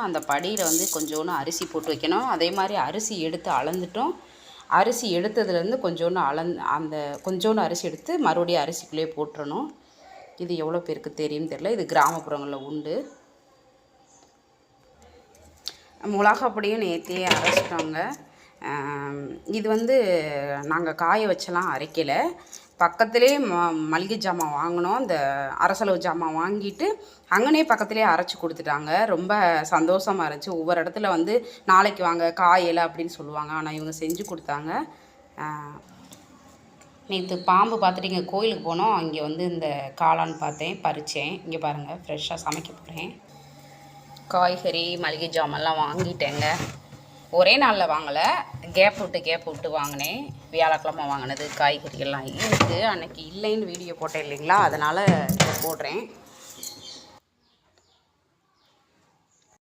அந்த படியில் வந்து கொஞ்சோண்டு அரிசி போட்டு வைக்கணும். அதே மாதிரி அரிசி எடுத்து அளந்துட்டோம். அரிசி எடுத்ததுலேருந்து கொஞ்சோண்டு அந்த கொஞ்சோண்டு அரிசி எடுத்து மறுபடியும் அரிசிக்குள்ளேயே போட்டுறணும். இது எவ்வளோ பேருக்கு தெரியும்னு தெரியல. இது கிராமப்புறங்களில் உண்டு. மிளகா பொடியும் நேற்றே அரைச்சிட்டோங்க. இது வந்து நாங்கள் காய வச்செல்லாம் அரைக்கலை. பக்கத்துலேயே மளிகை ஜாமான் வாங்கினோம். இந்த அரசளவு ஜாமான் வாங்கிட்டு அங்கனே பக்கத்துலேயே அரைச்சி கொடுத்துட்டாங்க. ரொம்ப சந்தோஷமாக இருந்துச்சு. ஒவ்வொரு இடத்துல வந்து நாளைக்கு வாங்க காயலை அப்படின்னு சொல்லுவாங்க. ஆனால் இவங்க செஞ்சு கொடுத்தாங்க. நேற்று பாம்பு பார்த்துட்டு இங்கே கோயிலுக்கு போனோம். அங்கே வந்து இந்த காளான் பார்த்தேன், பறித்தேன். இங்கே பாருங்கள், ஃப்ரெஷ்ஷாக சமைக்க போகிறேன். காய்கறி மளிகை ஜாமான்லாம் வாங்கிட்டேங்க. ஒரே நாளில் வாங்கலை, கேப் விட்டு வாங்கினேன். வியாழக்கிழமை வாங்கினது காய்கறிகள்லாம் இருக்குது. அன்றைக்கி இல்லைன்னு வீடியோ போட்டேன் இல்லைங்களா, அதனால் போடுறேன்.